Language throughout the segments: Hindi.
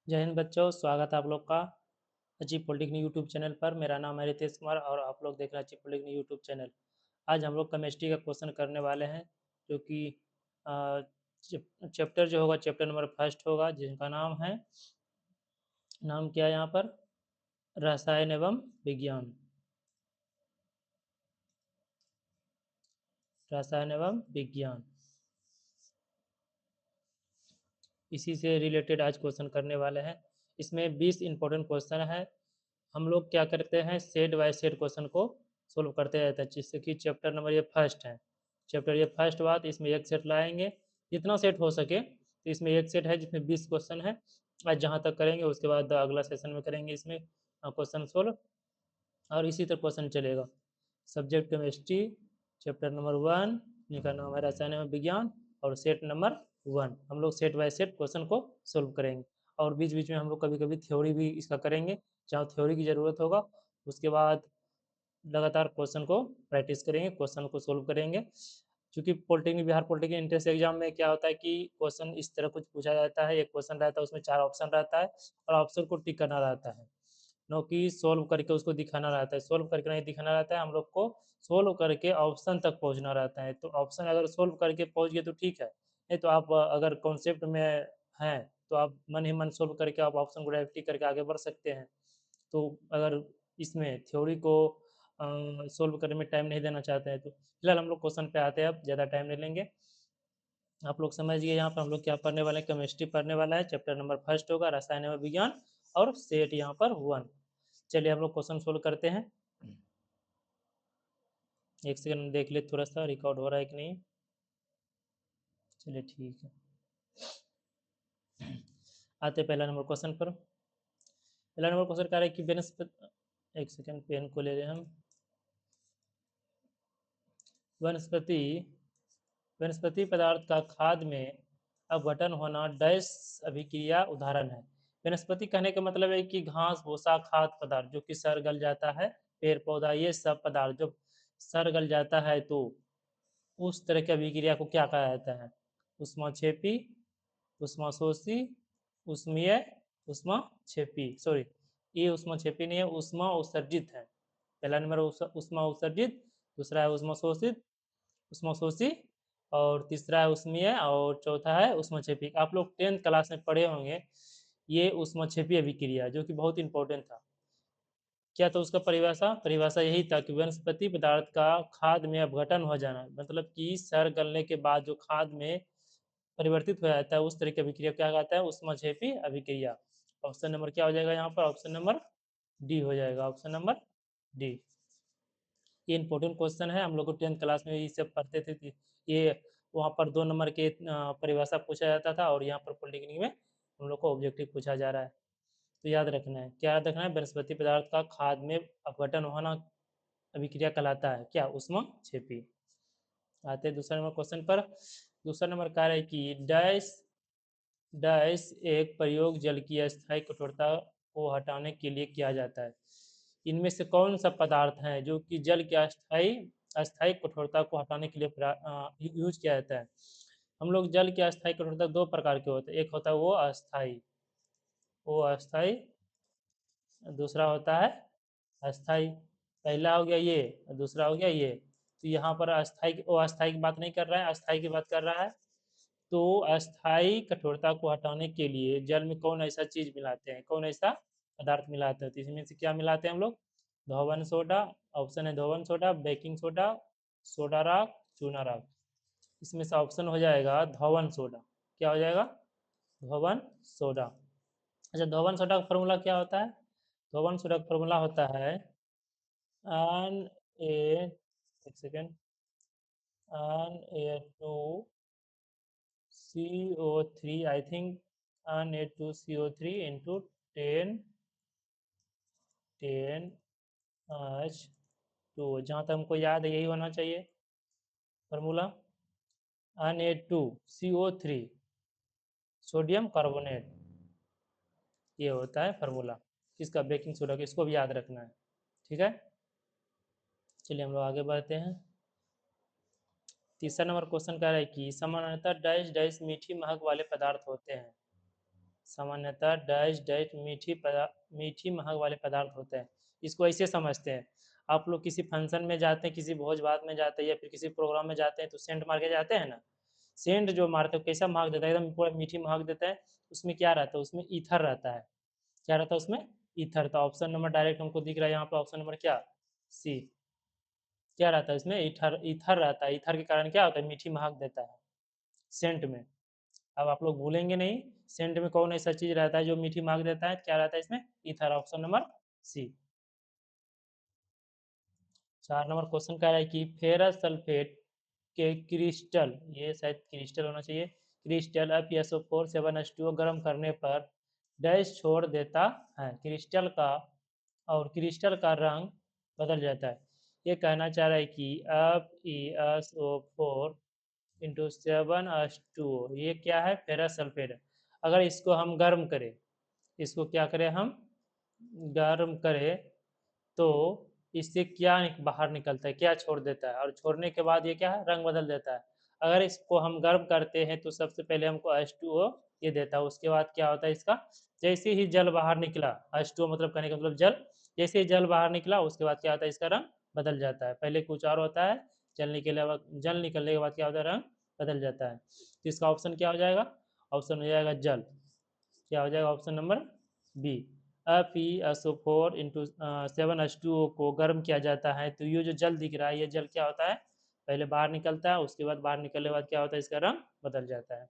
जय हिंद बच्चों, स्वागत है आप लोग का अचीव पॉलिटेक्निक यूट्यूब चैनल पर। मेरा नाम है रितेश कुमार और आप लोग देख रहे हैं अचीव पॉलिटेक्निक यूट्यूब चैनल। आज हम लोग केमिस्ट्री का क्वेश्चन करने वाले हैं, जो कि चैप्टर जो होगा चैप्टर नंबर फर्स्ट होगा, जिनका नाम क्या है यहाँ पर, रसायन एवं विज्ञान। रसायन एवं विज्ञान, इसी से रिलेटेड आज क्वेश्चन करने वाले हैं। इसमें 20 इंपॉर्टेंट क्वेश्चन है। हम लोग क्या करते हैं, सेट बाय सेट क्वेश्चन को सोल्व करते रहते हैं, जिससे कि चैप्टर नंबर ये फर्स्ट है। चैप्टर ये फर्स्ट बात, इसमें एक सेट लाएंगे, जितना सेट हो सके। तो इसमें एक सेट है जिसमें 20 क्वेश्चन है। आज जहाँ तक करेंगे उसके बाद अगला सेशन में करेंगे इसमें क्वेश्चन सोल्व, और इसी तरह क्वेश्चन चलेगा। सब्जेक्ट केमिस्ट्री, चैप्टर नंबर 1, जिनका नाम है रसायन एवं विज्ञान, और सेट नंबर 1। हम लोग सेट बाय सेट क्वेश्चन को सोल्व करेंगे, और बीच बीच में हम लोग कभी कभी थ्योरी भी इसका करेंगे, जहाँ थ्योरी की ज़रूरत होगा। उसके बाद लगातार क्वेश्चन को प्रैक्टिस करेंगे, क्वेश्चन को सोल्व करेंगे। क्योंकि polytechnic Bihar polytechnic entrance exam में क्या होता है कि क्वेश्चन इस तरह कुछ पूछा जाता है, एक क्वेश्चन रहता है उसमें 4 ऑप्शन रहता है, और ऑप्शन को टिक करना रहता है, नो कि सोल्व करके उसको दिखाना रहता है। सोल्व करके नहीं दिखाना रहता है, हम लोग को सोल्व करके ऑप्शन तक पहुंचना रहता है। तो ऑप्शन अगर सोल्व करके पहुंच गए तो ठीक है, नहीं तो आप अगर कॉन्सेप्ट में हैं तो आप मन ही मन सोल्व करके आप ऑप्शन को डायरेक्टली करके आगे बढ़ सकते हैं। तो अगर इसमें थ्योरी को सोल्व करने में टाइम नहीं देना चाहते हैं, तो फिलहाल हम लोग क्वेश्चन पे आते हैं। अब ज़्यादा टाइम नहीं लेंगे, आप लोग समझिए। यहाँ पर हम लोग क्या पढ़ने वाले हैं, केमिस्ट्री पढ़ने वाला है। चैप्टर नंबर फर्स्ट होगा रसायन एवं विज्ञान, और सेट यहाँ पर 1। चलिए हम लोग क्वेश्चन सोल्व करते हैं। एक सेकंड देख ले, थोड़ा सा रिकॉर्ड हो रहा है कि नहीं। चलिए ठीक है, आते पहला नंबर क्वेश्चन पर। पहला नंबर क्वेश्चन कह रहा है कि वनस्पति, एक सेकंड पेन को ले लें हम। वनस्पति वनस्पति पदार्थ का खाद्य में अपघटन होना डैश अभिक्रिया उदाहरण है। वनस्पति कहने का मतलब है कि घास भूसा खाद्य पदार्थ जो कि सड़ गल जाता है, पेड़ पौधा, ये सब पदार्थ जब सड़ गल जाता है तो उस तरह की अभिक्रिया को क्या कहा जाता है? उष्माक्षेपी, उष्माशोषी, उष्मीय, उष्माक्षेपी, सॉरी, ये उष्माक्षेपी नहीं है, उष्मा उत्सर्जित है। पहला नंबर उष्मा उत्सर्जित, दूसरा है उष्माशोषित, उष्माशोषी, और तीसरा है उष्मीय, और चौथा है उष्माक्षेपी। आप लोग 10th क्लास में पढ़े होंगे ये उष्माक्षेपी अभिक्रिया, जो कि बहुत इंपॉर्टेंट था। क्या था उसका परिभाषा? परिभाषा यही था कि वनस्पति पदार्थ का खाद में अपघटन हो जाना, मतलब कि सड़ गलने के बाद जो खाद में परिवर्तित हो जाता है, उस तरह की अभिक्रिया क्या कहता है? उष्माक्षेपी अभिक्रिया। ऑप्शन नंबर क्या हो जाएगा यहाँ पर? ऑप्शन नंबर डी हो जाएगा, ऑप्शन नंबर डी। ये इंपॉर्टेंट क्वेश्चन है, हम लोग को 10th क्लास में ये सब पढ़ते थे। ये वहाँ पर 2 नंबर के परिभाषा पूछा जाता था, और यहाँ पर पॉलिटेक्निक में हम लोग को ऑब्जेक्टिव पूछा जा रहा है। तो याद रखना है, क्या याद रखना है? वनस्पति पदार्थ का खाद में अपघटन होना अभिक्रिया कहलाता है क्या? उष्माक्षेपी। आते हैं दूसरा नंबर क्वेश्चन पर। दूसरा नंबर कह रहा है कि डैश डैश एक प्रयोग जल की अस्थायी कठोरता को हटाने के लिए किया जाता है। इनमें से कौन सा पदार्थ है जो कि जल की अस्थायी अस्थायी कठोरता को हटाने के लिए यूज किया जाता है? हम लोग जल की अस्थायी कठोरता 2 प्रकार के होते हैं, एक होता है वो अस्थायी, दूसरा होता है अस्थाई। पहला हो गया ये, दूसरा हो गया ये। तो यहाँ पर अस्थाई, वो अस्थाई की बात नहीं कर रहा है, अस्थाई की बात कर रहा है। तो अस्थाई कठोरता को हटाने के लिए जल में कौन ऐसा चीज मिलाते हैं, कौन ऐसा पदार्थ मिलाते हैं? तो इसमें से क्या मिलाते हैं हम लोग? धोवन सोडा, ऑप्शन है धोवन सोडा, बेकिंग सोडा, सोडा राख, चूना राख। इसमें से ऑप्शन हो जाएगा धोवन सोडा। क्या हो जाएगा? धोवन सोडा। अच्छा, धोवन सोडा का फॉर्मूला क्या होता है? धोवन सोडा का फॉर्मूला होता है एन ए, एक second, N A two C O three, I think N A two C O three into 10 H two, जहाँ तक हमको याद है यही होना चाहिए formula. N A two C O three, sodium carbonate, ये होता है फार्मूला किसका? बेकिंग सोडा का। इसको भी याद रखना है, ठीक है। चलिए हम लोग आगे बढ़ते हैं। तीसरा नंबर क्वेश्चन कह रहा है कि सामान्यतः डैश डैश मीठी महक वाले पदार्थ होते हैं। सामान्यतः डैश डैश मीठी महक वाले पदार्थ होते हैं। इसको ऐसे समझते हैं, आप लोग किसी फंक्शन में जाते हैं, किसी भोज भात में जाते हैं या फिर किसी प्रोग्राम में जाते हैं तो सेंट मार के जाते हैं ना। सेंट जो मारते हैं कैसा महक देता है, एकदम पूरा मीठी महक देता है। उसमें क्या रहता है, उसमें ईथर रहता है। क्या रहता है उसमें, ईथर। तो ऑप्शन नंबर डायरेक्ट हमको दिख रहा है यहाँ पर, ऑप्शन नंबर क्या, सी। क्या रहता है इसमें, ईथर, ईथर रहता है। ईथर के कारण क्या होता है, मीठी महक देता है सेंट में। अब आप लोग भूलेंगे नहीं, सेंट में कौन ऐसा चीज रहता है जो मीठी महक देता है, क्या रहता है इसमें, ether. Option number C. 4 number question कह रहा है कि फेरस सल्फेट के क्रिस्टल, ये शायद क्रिस्टल होना चाहिए, क्रिस्टल FeSO4 7H2O गर्म करने पर डैश छोड़ देता है, क्रिस्टल का, और क्रिस्टल का रंग बदल जाता है। ये कहना चाह रहा है कि FeSO4 इंटू 7H2O, ये क्या है, फेरस सल्फेट है। अगर इसको हम गर्म करें, इसको क्या करें हम, गर्म करें, तो इससे क्या बाहर निकलता है, क्या छोड़ देता है, और छोड़ने के बाद ये क्या है, रंग बदल देता है। अगर इसको हम गर्म करते हैं तो सबसे पहले हमको H2O ये देता है, उसके बाद क्या होता है इसका, जैसे ही जल बाहर निकला, H2O मतलब कहने का मतलब जल, जैसे ही जल बाहर निकला उसके बाद क्या होता है, इसका रंग बदल जाता है। पहले कुछ और होता है, जल निकलने के बाद क्या होता है, रंग बदल जाता है। तो इसका ऑप्शन क्या हो जाएगा, ऑप्शन हो जाएगा जल। क्या हो जाएगा, option number B. FeSO4 into 7H2O को गर्म किया जाता है तो ये जो जल दिख रहा है, ये जल क्या होता है, पहले बाहर निकलता है, उसके बाद बाहर निकलने के बाद क्या होता है, इसका रंग बदल जाता है।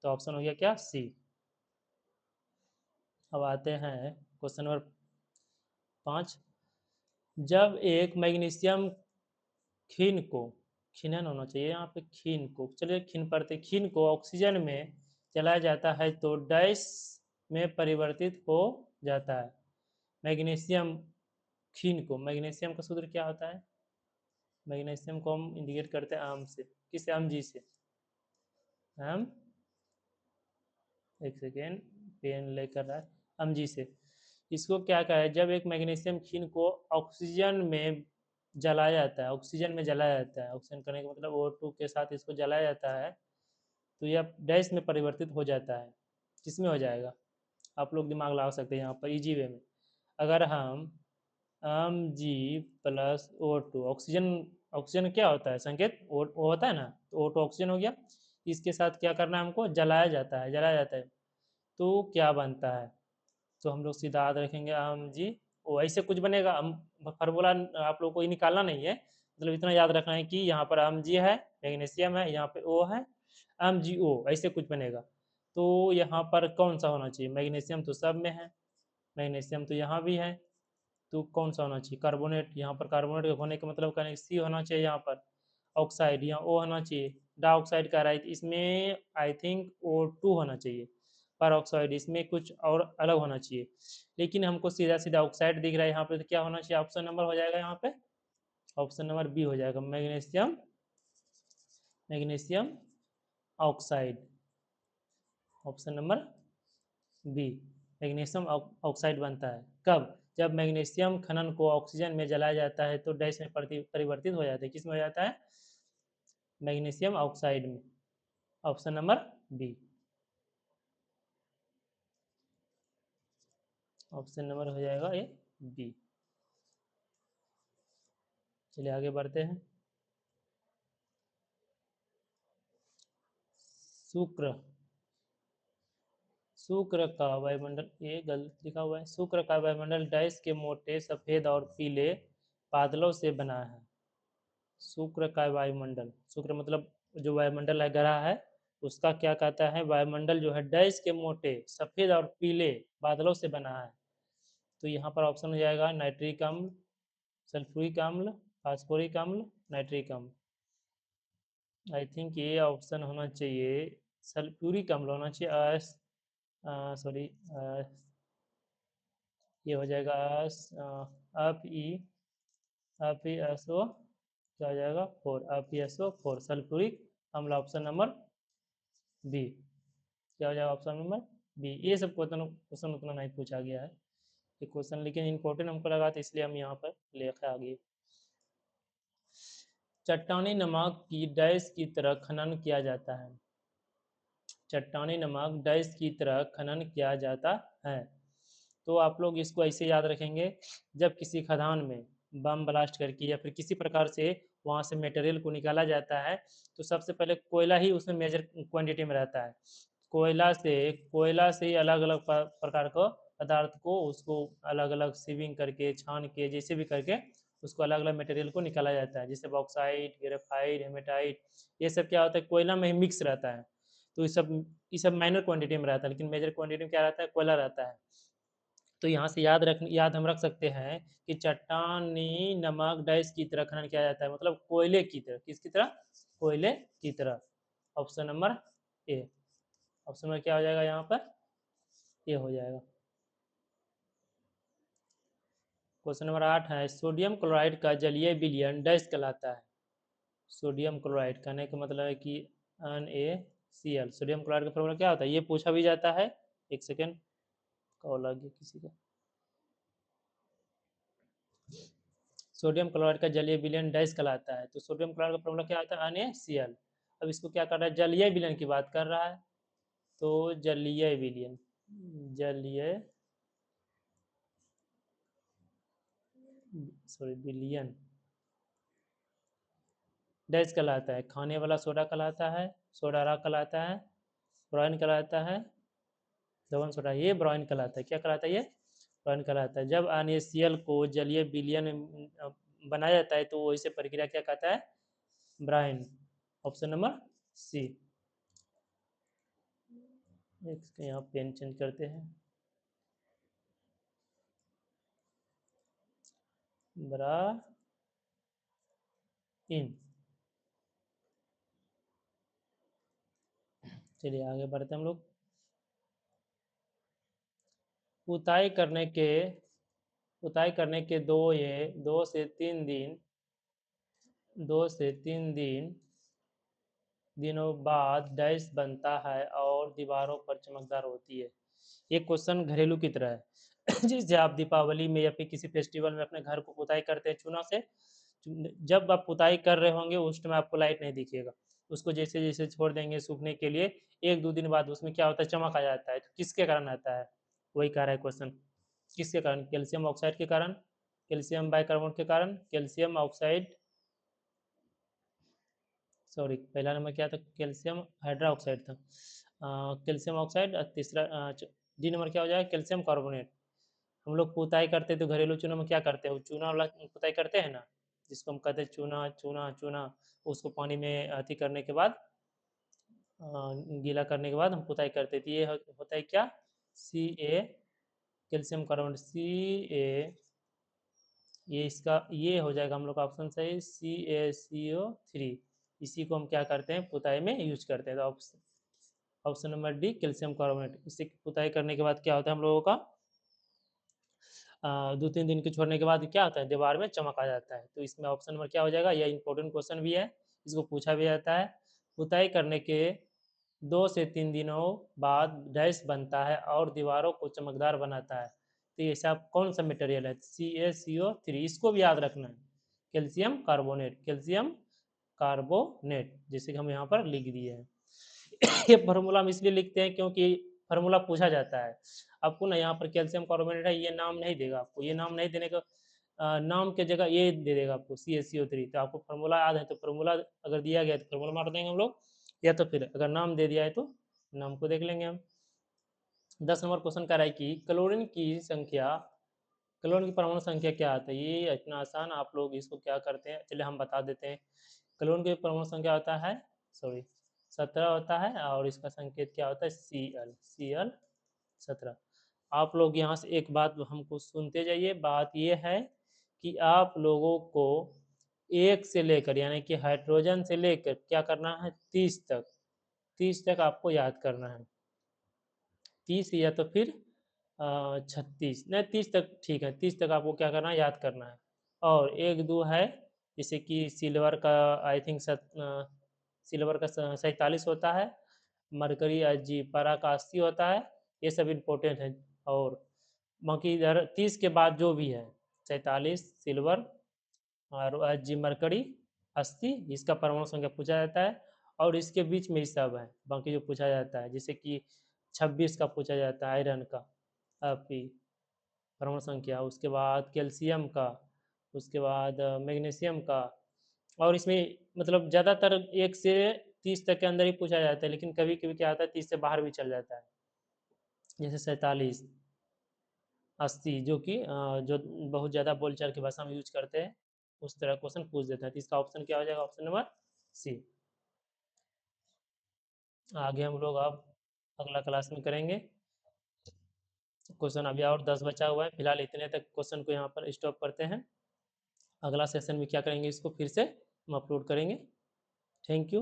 तो ऑप्शन हो गया क्या, सी। अब आते हैं क्वेश्चन नंबर 5। जब एक मैग्नीशियम खीन को, खीनन होना चाहिए यहाँ पे, खीन को, चलिए खीन पड़ते, खीन को ऑक्सीजन में जलाया जाता है तो डैश में परिवर्तित हो जाता है। मैग्नीशियम खीन को, मैग्नीशियम का सूत्र क्या होता है, मैग्नीशियम को हम इंडिकेट करते हैं आम से, किस आम जी से, हम, एक सेकेंड, पेन लेकर रहा है, आम जी से। इसको क्या कहा है, जब एक मैग्नीशियम खीन को ऑक्सीजन में जलाया जाता है, ऑक्सीजन में जलाया जाता है, ऑक्सीजन करने का मतलब O2 के साथ इसको जलाया जाता है, तो यह डैश में परिवर्तित हो जाता है। किसमें हो जाएगा, आप लोग दिमाग लगा सकते हैं यहाँ पर इजी वे में। अगर हम Mg+O2, ऑक्सीजन, ऑक्सीजन क्या होता है संकेत, O होता है ना, तो O2 ऑक्सीजन हो गया। इसके साथ क्या करना है हमको, जलाया जाता है, जलाया जाता है, तो क्या बनता है, तो हम लोग सीधा याद रखेंगे Mg O, ऐसे कुछ बनेगा। हम फार्मूला आप लोग को ये निकालना नहीं है, मतलब इतना याद रखना है कि यहाँ पर Mg है, मैग्नीशियम है, यहाँ पे O है, MgO ऐसे कुछ बनेगा। तो यहाँ पर कौन सा होना चाहिए, मैग्नीशियम तो सब में है, मैग्नीशियम तो यहाँ भी है, तो कौन सा होना चाहिए, कार्बोनेट। यहाँ पर कार्बोनेट होने का मतलब कहने सी होना चाहिए, यहाँ पर ऑक्साइड, यहाँ ओ होना चाहिए, डाइऑक्साइड का राइट, इसमें आई थिंक O2 होना चाहिए, पर ऑक्साइड इसमें कुछ और अलग होना चाहिए, लेकिन हमको सीधा सीधा ऑक्साइड दिख रहा है यहाँ पे, तो क्या होना चाहिए, ऑप्शन नंबर हो जाएगा यहाँ पे, ऑप्शन नंबर बी हो जाएगा, magnesium, magnesium oxide, option number B, magnesium oxide बनता है कब, जब मैग्नीशियम खनन को ऑक्सीजन में जलाया जाता है तो डैश में परिवर्तित हो जाता है, किस में हो जाता है, मैग्नीशियम ऑक्साइड में। Option number B, option number हो जाएगा ए बी। चलिए आगे बढ़ते हैं। शुक्र, शुक्र का वायुमंडल, ये गलत लिखा हुआ है, शुक्र का वायुमंडल डैश के मोटे सफेद और पीले बादलों से बना है। शुक्र का वायुमंडल, शुक्र मतलब जो वायुमंडल है ग्रह है, उसका क्या कहता है, वायुमंडल जो है डैश के मोटे सफेद और पीले बादलों से बना है। तो यहाँ पर ऑप्शन हो जाएगा नाइट्रिक अम्ल, सल्फ्यूरिक अम्ल, फास्फोरिक अम्ल, नाइट्रिक अम्ल। आई थिंक ये ऑप्शन होना चाहिए, सल्फ्यूरिक अम्ल होना चाहिए, सॉरी, ये हो जाएगा FeSO, क्या हो जाएगा 4, FeSO4 सल्फ्यूरिक अम्ल, ऑप्शन नंबर बी। क्या हो जाएगा ऑप्शन नंबर बी। ये सब क्वेश्चन क्वेश्चन उतना नहीं पूछा गया है ये क्वेश्चन, लेकिन इंपॉर्टेंट हमको लगा था इसलिए हम यहाँ पर लेकर आ गए। चट्टानी नमक की डैश की तरह खनन किया जाता है, चट्टानी नमक डैश की तरह खनन किया जाता है। तो आप लोग इसको ऐसे याद रखेंगे, जब किसी खदान में बम ब्लास्ट करके या फिर किसी प्रकार से वहाँ से मटेरियल को निकाला जाता है, तो सबसे पहले कोयला ही उसमें मेजर क्वांटिटी में रहता है। कोयला से ही अलग अलग प्रकार का पदार्थ को उसको अलग अलग सीविंग करके छान के जैसे भी करके उसको अलग अलग मटेरियल को निकाला जाता है, जैसे बॉक्साइट, ग्रेफाइट, हेमेटाइट, ये सब क्या होता है कोयला में ही मिक्स रहता है। तो ये सब माइनर क्वांटिटी में रहता है, लेकिन मेजर क्वांटिटी में क्या रहता है, कोयला रहता है। तो यहाँ से याद हम रख सकते हैं कि चट्टानी नमक डैश की तरह खनन किया जाता है, मतलब कोयले की तरह। किसकी तरह? कोयले की तरह। Option number A. Option number क्या हो जाएगा यहाँ पर? ये हो जाएगा। क्वेश्चन नंबर 8 है, सोडियम क्लोराइड का जलीय विलयन डैश कहलाता है। सोडियम क्लोराइड कहने का मतलब है कि NaCl। सोडियम क्लोराइड का फॉर्मूला क्या होता है, ये पूछा भी जाता है। एक सेकेंड, कॉल आ गया किसी का। सोडियम क्लोराइड का जलीय विलयन डैश कहलाता है। तो सोडियम क्लोराइड का फॉर्मूला क्या होता है? NaCl। अब इसको क्या कर रहा है, जलीय विलयन की बात कर रहा है। तो जलीय विलयन, जलीय विलयन डैश कहलाता है। खाने वाला सोडा कहलाता है, सोडा राख कहलाता है, ब्रोइन कहलाता है, लवण सोडा, ये ब्रोइन कहलाता है। क्या कहलाता है? ये ब्रोइन कहलाता है। जब NaCl को जलीय विलयन बनाया जाता है तो वो इसे प्रक्रिया क्या कहता है? ब्राइन। Option number C. यहाँ पेन चेंज करते हैं। ब्राइन। चलिए आगे बढ़ते हैं हम लोग। पुताई करने के पुताई करने के 2 से 3 दिनों बाद डैश बनता है और दीवारों पर चमकदार होती है। ये क्वेश्चन घरेलू की तरह है। जैसे आप दीपावली में या फिर किसी फेस्टिवल में अपने घर को पुताई करते हैं चूना से। जब आप पुताई कर रहे होंगे उस टाइम आपको लाइट नहीं दिखेगा, उसको जैसे जैसे छोड़ देंगे सूखने के लिए, 1-2 दिन बाद उसमें क्या होता है, चमक आ जाता है। तो किसके कारण आता है? वही कह रहा है क्वेश्चन। किसके कारण? कैल्शियम ऑक्साइड के कारण, कैल्शियम बाइकार्बोनेट के कारण, कैल्शियम ऑक्साइड, सॉरी पहला नंबर क्या था, कैल्शियम हाइड्रोक्साइड था। Calcium oxide. तीसरा डी नंबर क्या हो जाएगा, कैल्शियम कार्बोनेट। हम लोग पुताई करते हैं तो घरेलू चूना में क्या करते हैं, चूना वाला पुताई करते हैं ना, जिसको हम कहते हैं चूना चूना चूना। उसको पानी में अति करने के बाद गीला करने के बाद हम पुताई करते थे। ये होता है क्या, Ca, कैल्शियम कार्बोनेट, Ca। ये हो जाएगा हम लोग का ऑप्शन सही, CaCO3। इसी को हम क्या करते हैं, पुताई में यूज करते हैं। तो option number D, calcium carbonate. इसे पुताई करने के बाद क्या होता है हम लोगों का, 2-3 दिन के छोड़ने के बाद क्या होता है, दीवार में चमक आ जाता है। तो इसमें ऑप्शन नंबर क्या हो जाएगा, यह इंपॉर्टेंट क्वेश्चन भी है, इसको पूछा भी जाता है। पुताई करने के 2 से 3 दिनों बाद डैश बनता है और दीवारों को चमकदार बनाता है। तो ये सब कौन सा मटेरियल है, CaCO3। इसको भी याद रखना है, कैल्शियम कार्बोनेट, कैल्शियम कार्बोनेट, जैसे कि हम यहाँ पर लिख दिए हैं। ये फार्मूला हम इसलिए लिखते हैं क्योंकि फार्मूला पूछा जाता है। आपको ना यहाँ पर कैल्शियम कार्बोनेट है, ये नाम नहीं देगा आपको, ये नाम नहीं देने का, नाम के जगह ये दे देगा आपको CaCO3। तो आपको फार्मूला याद है तो फार्मूला अगर दिया गया तो फार्मूला मार देंगे हम लोग, या तो फिर अगर नाम दे दिया है तो नाम को देख लेंगे हम। 10 नंबर क्वेश्चन कह रहा है कि क्लोरीन की परमाणु संख्या क्या आता है। ये इतना आसान, आप लोग इसको क्या करते हैं, चलिए हम बता देते हैं। क्लोरीन की परमाणु संख्या होता है, सॉरी 17 होता है, और इसका संकेत क्या होता है, Cl 17। आप लोग यहाँ से एक बात हमको सुनते जाइए। बात ये है कि आप लोगों को 1 से लेकर यानी कि हाइड्रोजन से लेकर क्या करना है, 30 तक आपको याद करना है। 30 या तो फिर 36, नहीं 30 तक ठीक है, 30 तक आपको क्या करना है, याद करना है। और 1-2 है, जैसे कि सिल्वर का आई थिंक सिल्वर का 47 होता है, मरकरी जी पारा का 80 होता है। ये सब इम्पोर्टेंट है। और बाकी इधर 30 के बाद जो भी है, 47 सिल्वर और जी मरकरी 80, इसका परमाणु संख्या पूछा जाता है। और इसके बीच में ही सब है बाकी जो पूछा जाता है, जैसे कि 26 का पूछा जाता है आयरन का, आपकी परमाणु संख्या, उसके बाद कैल्शियम का, उसके बाद मैग्नीशियम का। और इसमें मतलब ज़्यादातर 1 से 30 तक के अंदर ही पूछा जाता है, लेकिन कभी कभी क्या आता है 30 से बाहर भी चल जाता है, जैसे 47, 80, जो कि जो बहुत ज़्यादा बोलचाल की भाषा में यूज करते हैं, उस तरह क्वेश्चन पूछ देता है। तो इसका ऑप्शन क्या हो जाएगा? Option number C. आगे हम लोग अब अगला क्लास में करेंगे। क्वेश्चन अभी और 10 बचा हुआ है, फिलहाल इतने तक क्वेश्चन को यहाँ पर स्टॉप करते हैं। अगला सेशन में क्या करेंगे, इसको फिर से हम अपलोड करेंगे। Thank you.